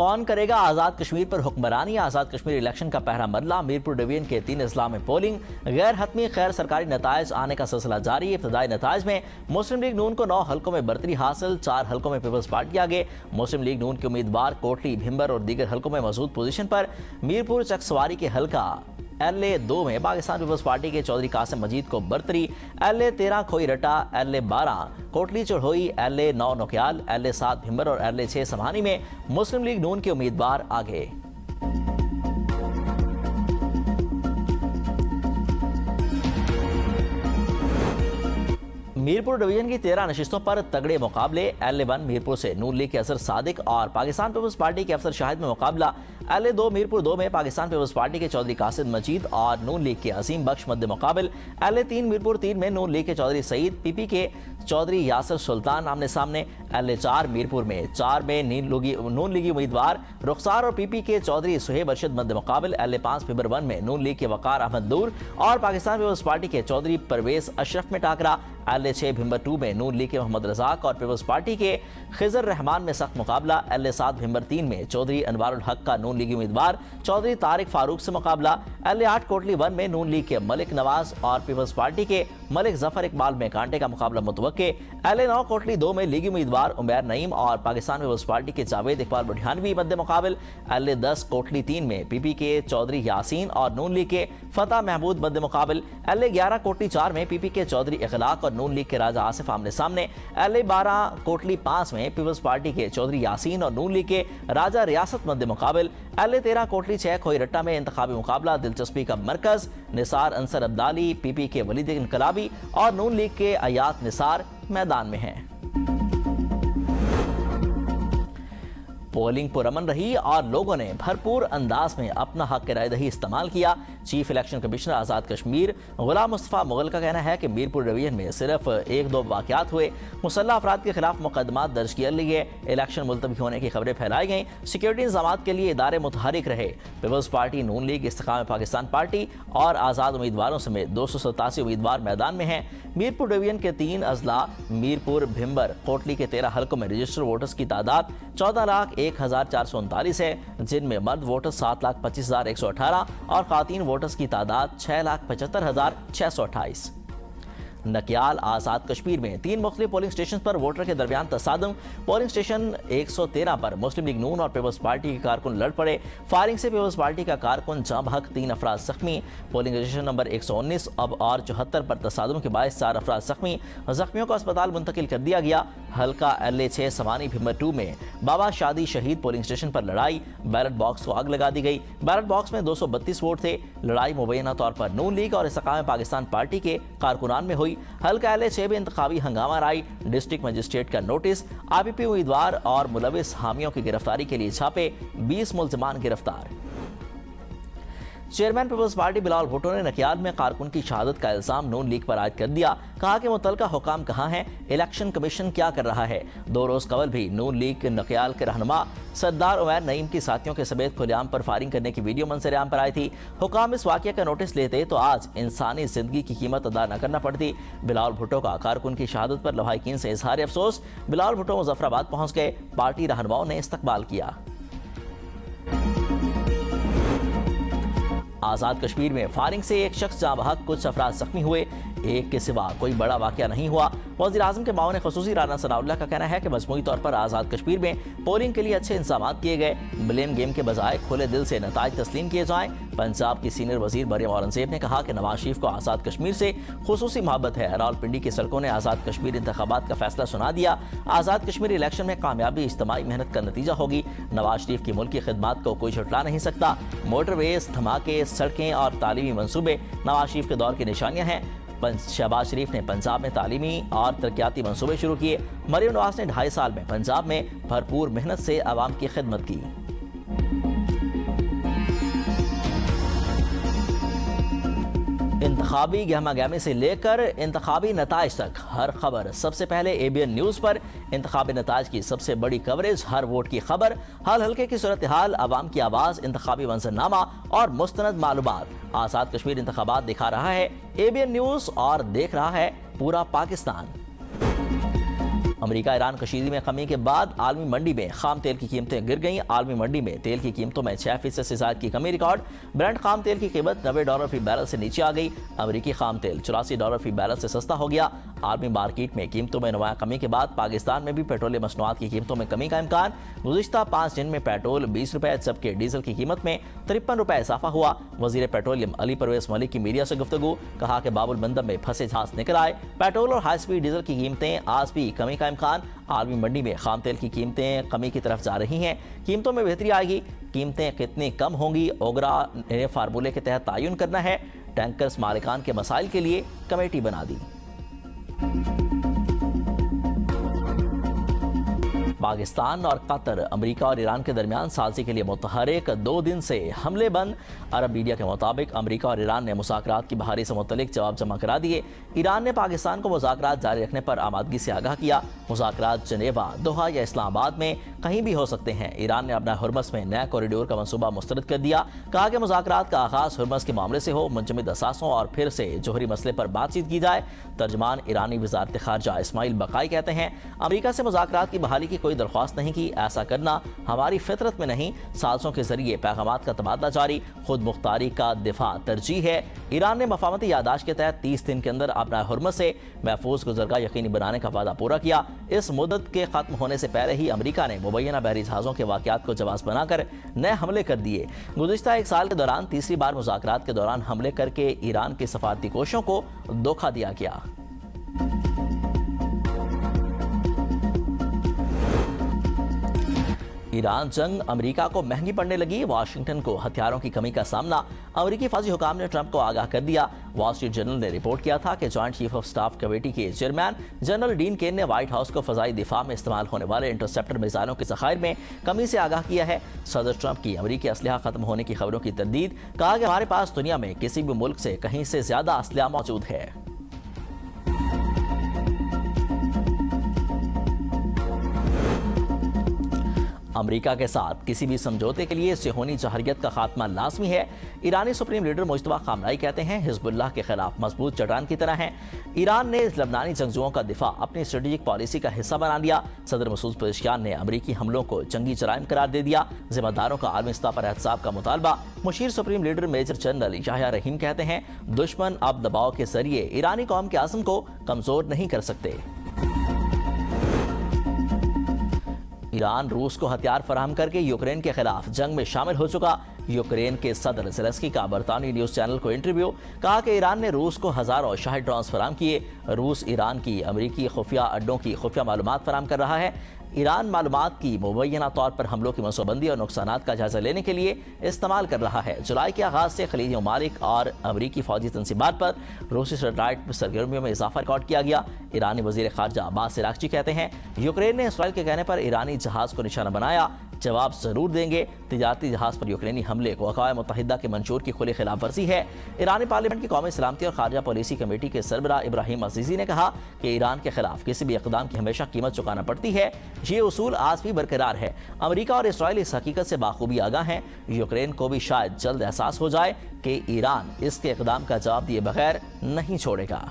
کون کرے گا آزاد کشمیر پر حکمرانی؟ آزاد کشمیر الیکشن کا پہلا مرحلہ میرپور ڈویژن کے 3 اضلاع میں پولنگ، غیر حتمی خیر سرکاری نتائج آنے کا سلسلہ جاری۔ ابتدائی نتائج میں مسلم لیگ نون کو 9 حلقوں میں برتری حاصل، 4 حلقوں میں پیپلز پارٹی آگے۔ مسلم لیگ نون کے امیدوار کوٹلی، بھمبر اور دیگر حلقوں میں مضبوط پوزیشن پر۔ میرپور چکسواری کے حلقہ LA-2 میں پاکستان پیپلز پارٹی کے چودھری قاسم مجید کو برتری، LA-13 کھوئی رٹا، LA-12 Kotli چڑھوئی، LA-9 نوکیال، LA-7 Bhimber اور LA-6 سمہانی میں مسلم لیگ نون کے امیدوار آگے۔ میرپور ڈویژن کی 13 نشستوں پر تگڑے مقابلے۔ LA-1 میرپور سے نون لیگ کے اظہر صادق اور پاکستان پیپلز پارٹی کے افسر شاہد میں مقابلہ۔ LA-2 میرپور 2 میں پاکستان پیپلز پارٹی کے چودھری قاسم مجید اور نون لیگ کے عظیم بخش مد مقابل۔ LA-3 میرپور 3 میں نون لیگ کے چودھری سعید، PP کے چودھری یاسر سلطان آمنے سامنے۔ LA-4 میرپور میں 4 میں نون لیگی امیدوار رخسار اور PP کے چودھری سہیب ارشد مد مقابل۔ LA-5 بھمبر 1 میں نون لیگ کے وقار احمد نور اور پاکستان پیپلز پارٹی کے چودھری پرویز اشرف میں ٹاکرا۔ LA-6 بھمبر 2 میں نون لیگ کے محمد رزاق اور پیپلز پارٹی کے خضر رحمان میں سخت مقابلہ۔ LA-7 بھمبر 3 میں چودھری انوار الحق کا نون لیگی امیدوار چودھری طارق فاروق سے مقابلہ۔ LA-8 کوٹلی 1 میں نون لیگ کے ملک نواز اور پیپلز پارٹی کے ملک ظفر اقبال میں کانٹے کا مقابلہ متوقع۔ LA-9 کوٹلی 2 میں لیگی امیدوار عمیر نعیم اور پاکستان پیپلز پارٹی کے جاوید اقبال بٹھانوی مد مقابل۔ LA-10 کوٹلی 3 میں PP کے چودھری یاسین اور نون لیگ کے فتح محمود مد مقابل۔ LA-11 کوٹلی 4 میں PP کے چودھری اخلاق اور نون لیگ کے راجہ آصف آمنے سامنے۔ LA-12 کوٹلی 5 میں پیپلز پارٹی کے چودھری یاسین اور نون لیگ کے راجہ ریاست مد مقابل۔ LA-13 کوٹلی 6 کھوئی رٹا میں انتخابی مقابلہ دلچسپی کا مرکز، نثار انصر عبدالی، PP کے ولید انقلابی اور نون لیگ کے ایات نثار میدان میں ہیں۔ پولنگ پرامن رہی اور لوگوں نے بھرپور انداز میں اپنا حق رائے دہی استعمال کیا۔ Chief election commissioner Azad Kashmir Ghulam Mustafa Mughal کا کہنا ہے کہ میرپور ڈویژن میں صرف 1-2 واقعات ہوئے، مسلح افراد کے خلاف مقدمات درج کر لیے، الیکشن ملتوی ہونے کی خبریں پھیلائی گئیں، سیکیورٹی انتظامات کے لیے ادارے متحرک رہے۔ پیپلز پارٹی، نون لیگ، استقامت پاکستان پارٹی اور آزاد امیدواروں سمیت 287 امیدوار میدان میں ہیں۔ میرپور ڈویژن کے 3 اضلاع میرپور، بھمبر، کوٹلی کے 13 حلقوں میں رجسٹر ووٹرز کی تعداد 14,01,439 ہے، جن میں مرد ووٹر 7,25,118 اور خواتین ووٹرز کی تعداد 6,75,628۔ نکیال آزاد کشمیر میں 3 مختلف پولنگ سٹیشنز پر ووٹر کے درمیان تصادم۔ پولنگ سٹیشن 113 پر مسلم لیگ نون اور پیپلز پارٹی کے کارکن لڑ پڑے، فائرنگ سے پیپلز پارٹی کا کارکن جاں بحق، 3 افراد زخمی۔ پولنگ سٹیشن نمبر 119 اور 74 پر تصادم کے باعث 4 افراد زخمی، زخمیوں کو اسپتال منتقل کر دیا گیا۔ حلقہ LA-6 سمانی بھمبر 2 میں بابا شادی شہید پولنگ سٹیشن پر لڑائی، بیلٹ باکس کو آگ لگا دی گئی، بیلٹ باکس میں 232 ووٹ تھے۔ لڑائی مبینہ طور پر نون لیگ اور استقامت پاکستان پارٹی کے کارکنان میں ہوئی۔ حلقہ LA-6 میں انتخابی ہنگامہ رائی، ڈسٹرکٹ مجسٹریٹ کا نوٹس، IPP امیدوار اور ملوث حامیوں کی گرفتاری کے لیے چھاپے، 20 ملزمان گرفتار۔ چیئرمین پیپلز پارٹی بلال بھٹو نے نکیال میں کارکن کی شہادت کا الزام نون لیگ پر عائد کر دیا، کہا کہ متعلقہ حکام کہاں ہیں، الیکشن کمیشن کیا کر رہا ہے۔ 2 روز قبل بھی نون لیگ نکیال کے رہنما سردار عمیر نعیم کی ساتھیوں کے سمیت کھلے عام پر فائرنگ کرنے کی ویڈیو منظر عام پر آئی تھی۔ حکام اس واقعہ کا نوٹس لیتے تو آج انسانی زندگی کی قیمت ادا نہ کرنا پڑتی۔ بلال بھٹو کا کارکن کی شہادت پر لواحقین سے اظہار افسوس۔ بلال بھٹو مظفر آباد پہنچ گئے، پارٹی رہنماؤں نے استقبال کیا۔ آزاد کشمیر میں فائرنگ سے 1 شخص جاں بحق، کچھ افراد زخمی ہوئے، 1 کے سوا کوئی بڑا واقعہ نہیں ہوا۔ وزیر اعظم کے معاون خصوصی رانا ثناء اللہ کا کہنا ہے کہ مجموعی طور پر آزاد کشمیر میں پولنگ کے لیے اچھے انتظامات کیے گئے، بلیم گیم کے بجائے کھلے دل سے نتائج تسلیم کیے جائیں۔ پنجاب کی سینئر وزیر مریم اورنگزیب نے کہا کہ نواز شریف کو آزاد کشمیر سے خصوصی محبت ہے۔ راولپنڈی کی سڑکوں نے آزاد کشمیر انتخابات کا فیصلہ سنا دیا۔ آزاد کشمیر الیکشن میں کامیابی اجتماعی محنت کا نتیجہ ہوگی۔ نواز شریف کی ملکی خدمات کو کوئی جھٹلا نہیں سکتا۔ موٹر ویز، دھماکے، سڑکیں اور تعلیمی منصوبے نواز شریف کے دور کی نشانیاں ہیں۔ شہباز شریف نے پنجاب میں تعلیمی اور ترقیاتی منصوبے شروع کیے۔ مریم نواز نے 2.5 سال میں پنجاب میں بھرپور محنت سے عوام کی خدمت کی۔ انتخابی گہما گہمی سے لے کر انتخابی نتائج تک ہر خبر سب سے پہلے ABN نیوز پر۔ انتخابی نتائج کی سب سے بڑی کوریج، ہر ووٹ کی خبر، ہر حلقے کی صورتحال، عوام کی آواز، انتخابی منظرنامہ اور مستند معلومات۔ آزاد کشمیر انتخابات دکھا رہا ہے ABN نیوز اور دیکھ رہا ہے پورا پاکستان۔ امریکہ ایران کشیدگی میں کمی کے بعد عالمی منڈی میں خام تیل کی قیمتیں گر گئیں۔ عالمی منڈی میں تیل کی قیمتوں میں 6% سے زائد کی کمی ریکارڈ۔ برنٹ خام تیل کی قیمت $90 فی بیرل سے نیچے آ گئی۔ امریکی خام تیل $84 فی بیرل سے سستا ہو گیا۔ عالمی مارکیٹ میں قیمتوں میں نمایاں کمی کے بعد پاکستان میں بھی پیٹرولیم مصنوعات کی قیمتوں میں کمی کا امکان۔ گزشتہ 5 دن میں پیٹرول $20 جبکہ ڈیزل کی قیمت میں $53 اضافہ ہوا۔ وزیر پیٹرولیم علی پرویز ملک کی میڈیا سے گفتگو، کہا کہ باب المندب میں پھنسے جہاز نکل آئے۔ پیٹرول اور ہائی سپیڈ ڈیزل کی قیمتیں آج بھی کمی کا امکان۔ عالمی منڈی میں خام تیل کی قیمتیں کمی کی طرف جا رہی ہیں۔ قیمتوں میں بہتری آئے گی۔ قیمتیں کتنی کم ہوں گی، اوگرا نے فارمولے کے تحت تعین کرنا ہے۔ ٹینکرز مالکان کے مسائل کے لیے کمیٹی بنا دی۔ پاکستان اور قطر امریکہ اور ایران کے درمیان سازی کے لیے متحرک، 2 دن سے حملے بند۔ عرب میڈیا کے مطابق امریکہ اور ایران نے مذاکرات کی بحالی سے متعلق جواب جمع کرا دیے۔ ایران نے پاکستان کو مذاکرات جاری رکھنے پر آمادگی سے آگاہ کیا۔ مذاکرات جنیوا، دوحہ یا اسلام آباد میں کہیں بھی ہو سکتے ہیں۔ ایران نے اپنا ہرمز میں نیا کوریڈور کا منصوبہ مسترد کر دیا۔ کہا کہ مذاکرات کا آغاز ہرمز کے معاملے سے ہو، منجمد اثاثوں اور پھر سے جوہری مسئلے پر بات چیت کی جائے۔ ترجمان ایرانی وزارت خارجہ اسماعیل بقائی کہتے ہیں، امریکہ سے مذاکرات کی بحالی کی کوئی درخواست نہیں کی، ایسا کرنا ہماری فطرت میں نہیں۔ سازشوں کے ذریعے پیغامات کا تبادلہ جاری، خود مختاری کا دفاع ترجیح ہے۔ ایران نے مفاہمتی یادداشت کے تحت 30 دن کے اندر اپنا ہرمز سے محفوظ گزرگاہ یقینی بنانے کا وعدہ پورا کیا۔ اس مدت کے ختم ہونے سے پہلے ہی امریکہ نے مبینہ بحری جہازوں کے واقعات کو جواز بنا کر نئے حملے کر دیے۔ گزشتہ 1 سال کے دوران تیسری بار مذاکرات کے دوران حملے کر کے ایران کی سفارتی کوششوں کو دھوکہ دیا گیا۔ ایران جنگ امریکہ کو مہنگی پڑنے لگی، واشنگٹن کو ہتھیاروں کی کمی کا سامنا۔ امریکی فوجی حکام نے ٹرمپ کو آگاہ کر دیا۔ وال اسٹریٹ جرنل نے رپورٹ کیا تھا کہ joint chief of staff committee کے چیئرمین جنرل ڈین کین نے وائٹ ہاؤس کو فضائی دفاع میں استعمال ہونے والے انٹرسیپٹر میزائلوں کے ذخائر میں کمی سے آگاہ کیا ہے۔ صدر ٹرمپ کی امریکی اسلحہ ختم ہونے کی خبروں کی تردید، کہا کہ ہمارے پاس دنیا میں کسی بھی ملک سے کہیں سے زیادہ اسلحہ موجود ہے۔ امریکہ کے ساتھ کسی بھی سمجھوتے کے لیے صہیونی جارحیت کا خاتمہ لازمی ہے۔ ایرانی سپریم لیڈر مجتبیٰ خامنہئی کہتے ہیں، حزب اللہ کے خلاف مضبوط چٹان کی طرح ہیں۔ ایران نے لبنانی جنگجوؤں کا دفاع اپنی اسٹریٹجک پالیسی کا حصہ بنا لیا۔ صدر مسعود پزشکیان نے امریکی حملوں کو جنگی جرائم قرار دے دیا۔ ذمہ داروں کا عالمی سطح پر احتساب کا مطالبہ۔ مشیر سپریم لیڈر میجر جنرل یحییٰ رحیم کہتے ہیں، دشمن اب دباؤ کے ذریعے ایرانی قوم کے عزم کو کمزور نہیں کر سکتے۔ ایران روس کو ہتھیار فراہم کر کے یوکرین کے خلاف جنگ میں شامل ہو چکا۔ یوکرین کے صدر زیلنسکی کا برطانوی نیوز چینل کو انٹرویو، کہا کہ ایران نے روس کو ہزاروں شاہد ڈرونز فراہم کیے۔ روس ایران کی امریکی خفیہ اڈوں کی خفیہ معلومات فراہم کر رہا ہے۔ ایران معلومات کی مبینہ طور پر حملوں کی منصوبہ بندی اور نقصانات کا جائزہ لینے کے لیے استعمال کر رہا ہے۔ جولائی کے آغاز سے خلیجی ممالک اور امریکی فوجی تنصیبات پر روسی سیٹلائٹ سرگرمیوں میں اضافہ ریکارڈ کیا گیا۔ ایرانی وزیر خارجہ عباس عراقچی کہتے ہیں، یوکرین نے اسرائیل کے کہنے پر ایرانی جہاز کو نشانہ بنایا، جواب ضرور دیں گے۔ تجارتی جہاز پر یوکرینی حملے کو اقوام متحدہ کے منشور کی کھلی خلاف ورزی ہے۔ ایرانی پارلیمنٹ کی قومی سلامتی اور خارجہ پالیسی کمیٹی کے سربراہ ابراہیم عزیزی نے کہا کہ ایران کے خلاف کسی بھی اقدام کی ہمیشہ قیمت چکانا پڑتی ہے۔ یہ اصول آج بھی برقرار ہے۔ امریکہ اور اسرائیل اس حقیقت سے بخوبی آگاہ ہیں۔ یوکرین کو بھی شاید جلد احساس ہو جائے کہ ایران اس کے اقدام کا جواب دیے بغیر نہیں چھوڑے گا۔